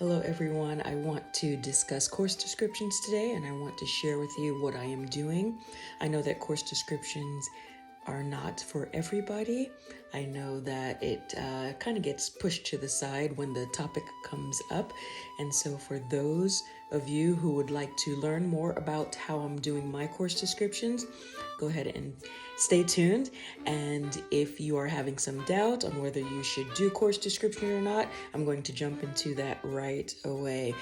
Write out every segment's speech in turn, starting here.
Hello everyone, I want to discuss course descriptions today and I want to share with you what I am doing. I know that course descriptions are not for everybody. I know that it kind of gets pushed to the side when the topic comes up. And so for those of you who would like to learn more about how I'm doing my course descriptions, go ahead and stay tuned. And if you are having some doubt on whether you should do course description or not, I'm going to jump into that right away.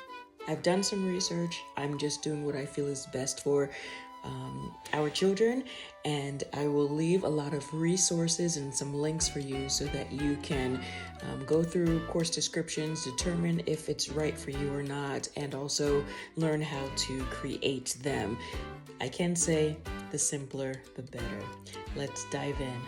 I've done some research. I'm just doing what I feel is best for our children, and I will leave a lot of resources and some links for you so that you can go through course descriptions, determine if it's right for you or not, and also learn how to create them. I can say the simpler, the better. Let's dive in.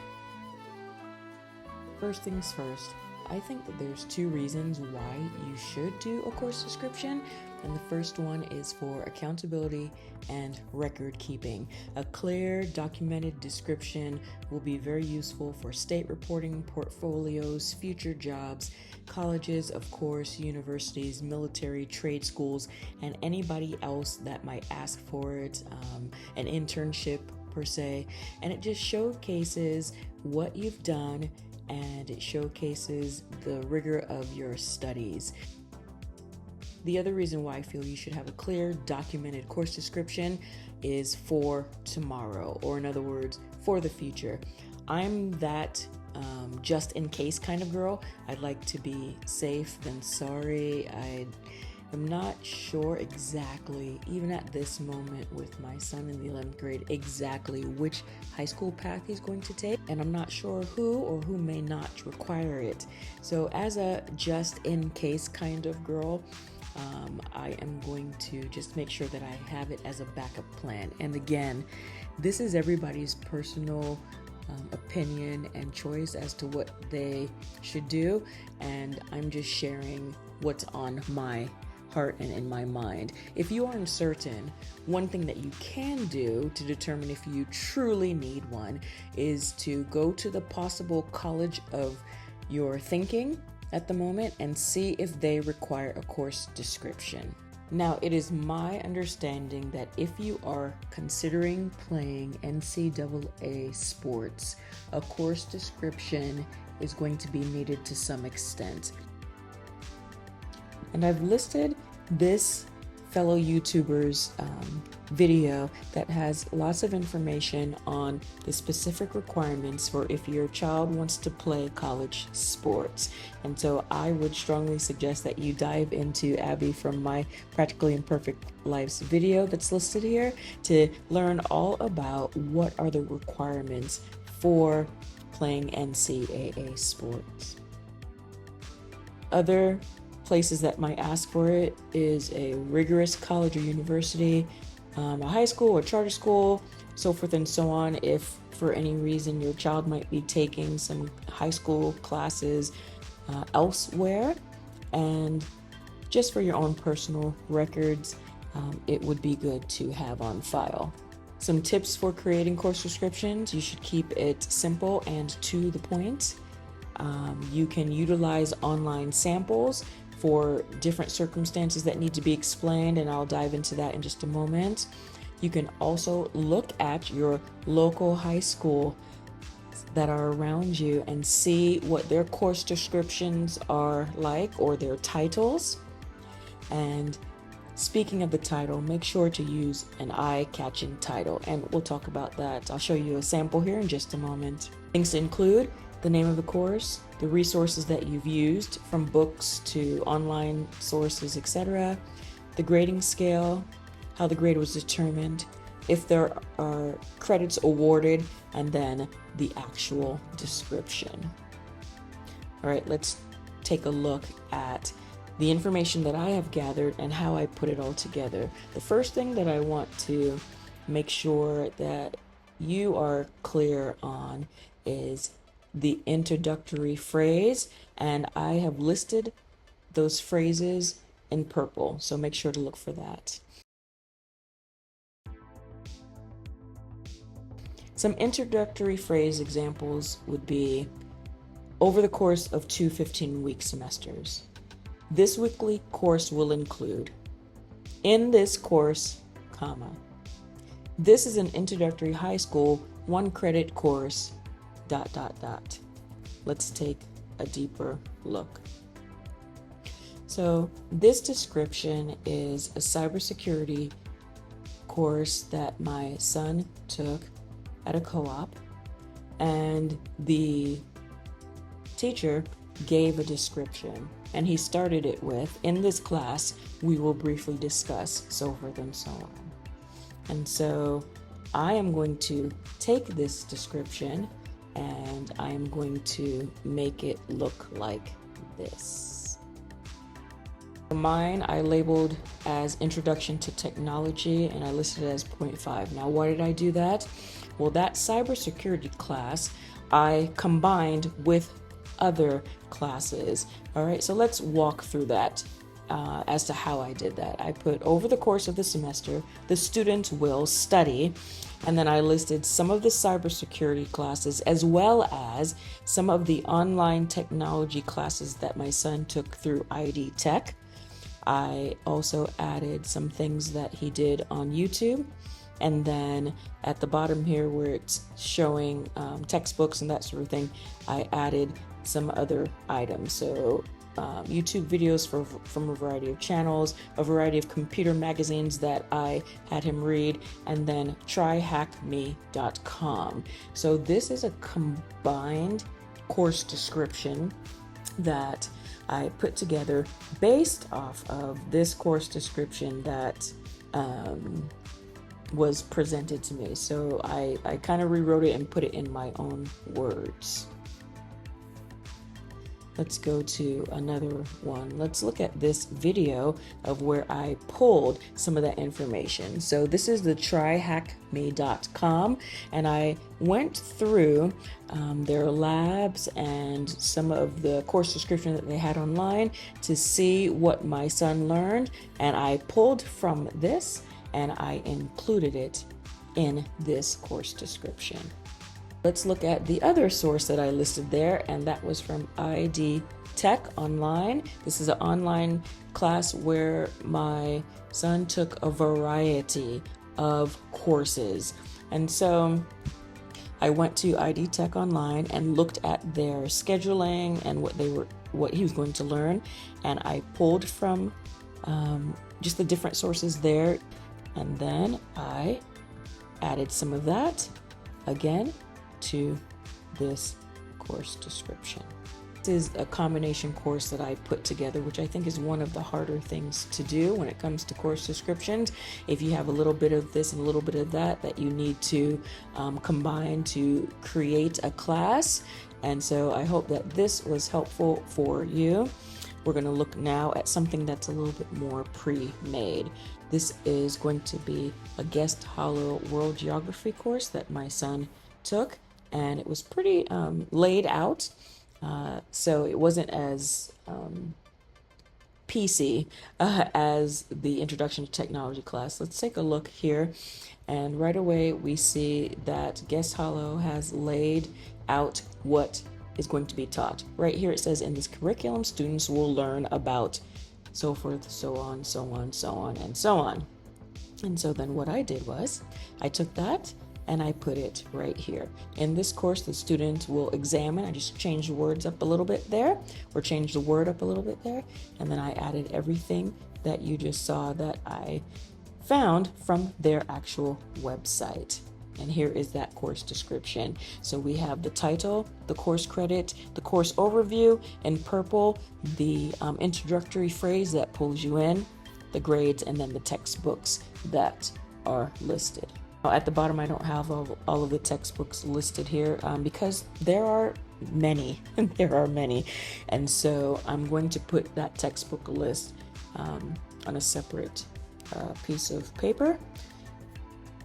First things first, I think that there's two reasons why you should do a course description. And the first one is for accountability and record keeping. A clear, documented description will be very useful for state reporting, portfolios, future jobs, colleges, of course, universities, military, trade schools, and anybody else that might ask for it, an internship per se. And it just showcases what you've done and it showcases the rigor of your studies. The other reason why I feel you should have a clear, documented course description is for tomorrow, or in other words, for the future. I'm that just in case kind of girl. I'd like to be safe than sorry. I'm not sure exactly, even at this moment with my son in the 11th grade, exactly which high school path he's going to take. And I'm not sure who or who may not require it. So as a just in case kind of girl, I am going to just make sure that I have it as a backup plan. And again, this is everybody's personal opinion and choice as to what they should do. And I'm just sharing what's on my heart and in my mind. If you are uncertain, one thing that you can do to determine if you truly need one is to go to the possible college of your thinking at the moment and see if they require a course description. Now, it is my understanding that if you are considering playing NCAA sports, a course description is going to be needed to some extent. And I've listed this fellow YouTuber's video that has lots of information on the specific requirements for if your child wants to play college sports. And so I would strongly suggest that you dive into Abbey from My Practically Imperfect Life's video that's listed here to learn all about what are the requirements for playing NCAA sports. Other places that might ask for it is a rigorous college or university, a high school or charter school, so forth and so on. If for any reason your child might be taking some high school classes elsewhere, and just for your own personal records, it would be good to have on file. Some tips for creating course descriptions: you should keep it simple and to the point. You can utilize online samples for different circumstances that need to be explained, and I'll dive into that in just a moment. You can also look at your local high school that are around you and see what their course descriptions are like, or their titles. And speaking of the title, make sure to use an eye-catching title, and we'll talk about that. I'll show you a sample here in just a moment. Things to include: the name of the course, the resources that you've used, from books to online sources, etc., the grading scale, how the grade was determined, if there are credits awarded, and then the actual description. All right, let's take a look at the information that I have gathered and how I put it all together. The first thing that I want to make sure that you are clear on is the introductory phrase, and I have listed those phrases in purple, so make sure to look for that. Some introductory phrase examples would be: over the course of two 15-week semesters, This weekly course will include, in this course, comma, this is an introductory high school 1-credit course, ... Let's take a deeper look. So this description is a cybersecurity course that my son took at a co-op, and the teacher gave a description, and he started it with, in this class we will briefly discuss so forth and so on. And so I am going to take this description and I am going to make it look like this. Mine I labeled as Introduction to Technology, and I listed it as 0.5. Now, why did I do that? Well, that cybersecurity class I combined with other classes. All right, so let's walk through that as to how I did that. I put, over the course of the semester, the student will study, and then I listed some of the cybersecurity classes as well as some of the online technology classes that my son took through ID Tech. I also added some things that he did on YouTube. And then at the bottom here where it's showing textbooks and that sort of thing, I added some other items. So YouTube videos from a variety of channels, a variety of computer magazines that I had him read, and then tryhackme.com. So this is a combined course description that I put together based off of this course description that was presented to me. So I kind of rewrote it and put it in my own words. Let's go to another one. Let's look at this video of where I pulled some of that information. So this is the tryhackme.com, and I went through their labs and some of the course description that they had online to see what my son learned, and I pulled from this and I included it in this course description. Let's look at the other source that I listed there, and that was from ID Tech Online. This is an online class where my son took a variety of courses. And so I went to ID Tech Online and looked at their scheduling and what he was going to learn, and I pulled from just the different sources there, and then I added some of that again to this course description. This is a combination course that I put together, which I think is one of the harder things to do when it comes to course descriptions. If you have a little bit of this and a little bit of that you need to combine to create a class. And so I hope that this was helpful for you. We're going to look now at something that's a little bit more pre-made. This is going to be a Hslda World Geography course that my son took, and it was pretty laid out, so it wasn't as PC as the Introduction to Technology class. Let's take a look here, and right away we see that Hslda has laid out what is going to be taught. Right here it says, in this curriculum students will learn about so forth, so on, so on, so on, and so on. And so then what I did was I took that and I put it right here. In this course, the student will examine. I just changed the words up a little bit there, or changed the word up a little bit there, and then I added everything that you just saw that I found from their actual website. And here is that course description. So we have the title, the course credit, the course overview, in purple, the introductory phrase that pulls you in, the grades, and then the textbooks that are listed. At the bottom, I don't have all of the textbooks listed here because there are many. There are many. And so I'm going to put that textbook list on a separate piece of paper,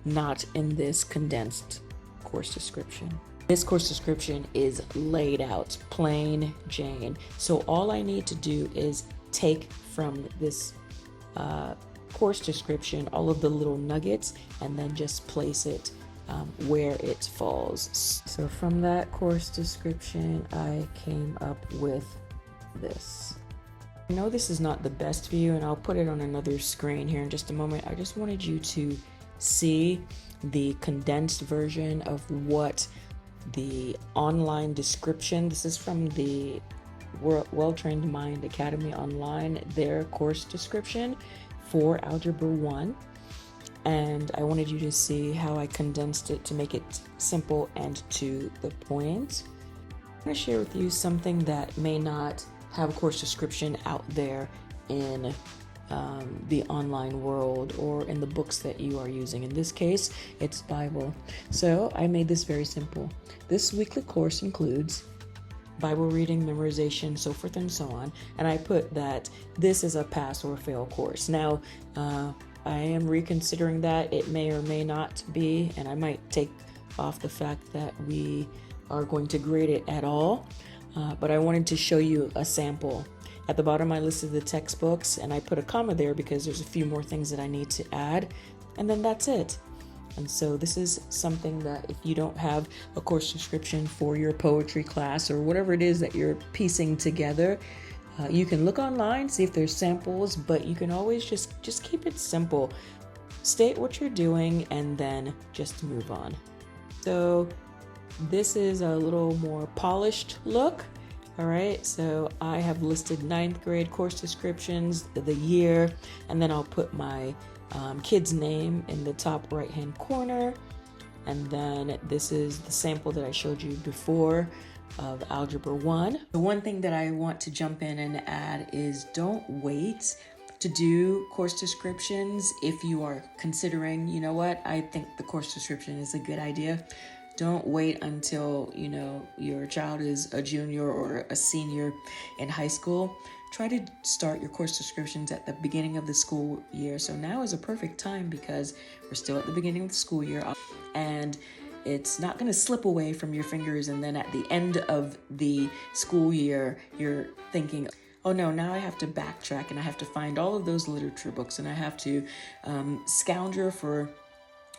not in this condensed course description. This course description is laid out, plain Jane. So all I need to do is take from this course description all of the little nuggets and then just place it where it falls. So from that course description, I came up with this. I know this is not the best view, and I'll put it on another screen here in just a moment. I just wanted you to see the condensed version of what the online description, this is from the Well-Trained Mind Academy online, their course description for Algebra 1. And I wanted you to see how I condensed it to make it simple and to the point. I'm going to share with you something that may not have a course description out there in the online world or in the books that you are using. In this case, it's Bible. So I made this very simple. This weekly course includes Bible reading, memorization, so forth and so on. And I put that this is a pass or fail course. Now, I am reconsidering that. It may or may not be, and I might take off the fact that we are going to grade it at all. But I wanted to show you a sample. At the bottom, I listed the textbooks, and I put a comma there because there's a few more things that I need to add, and then that's it. And so this is something that if you don't have a course description for your poetry class or whatever it is that you're piecing together, you can look online, see if there's samples, but you can always just keep it simple. State what you're doing and then just move on. So this is a little more polished look. All right, so I have listed 9th grade course descriptions, the year, and then I'll put my kid's name in the top right-hand corner. And then this is the sample that I showed you before of Algebra 1. The one thing that I want to jump in and add is don't wait to do course descriptions if you are considering, you know what, I think the course description is a good idea. Don't wait until, your child is a junior or a senior in high school. Try to start your course descriptions at the beginning of the school year. So now is a perfect time because we're still at the beginning of the school year and it's not going to slip away from your fingers. And then at the end of the school year, you're thinking, oh no, now I have to backtrack and I have to find all of those literature books and I have to scour for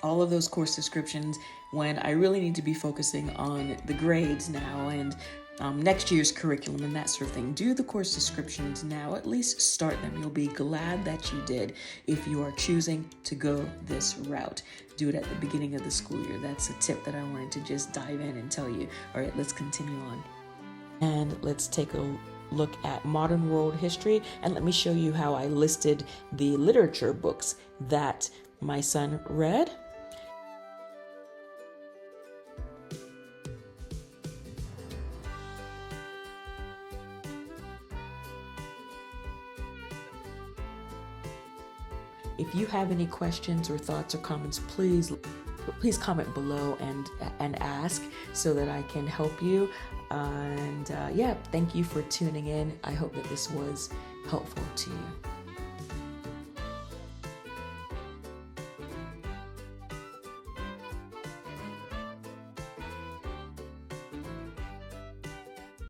all of those course descriptions when I really need to be focusing on the grades now and next year's curriculum and that sort of thing. Do the course descriptions now, at least start them. You'll be glad that you did if you are choosing to go this route. Do it at the beginning of the school year. That's a tip that I wanted to just dive in and tell you. All right, let's continue on. And let's take a look at modern world history, and let me show you how I listed the literature books that my son read. If you have any questions or thoughts or comments, please comment below and ask so that I can help you. And thank you for tuning in. I hope that this was helpful to you.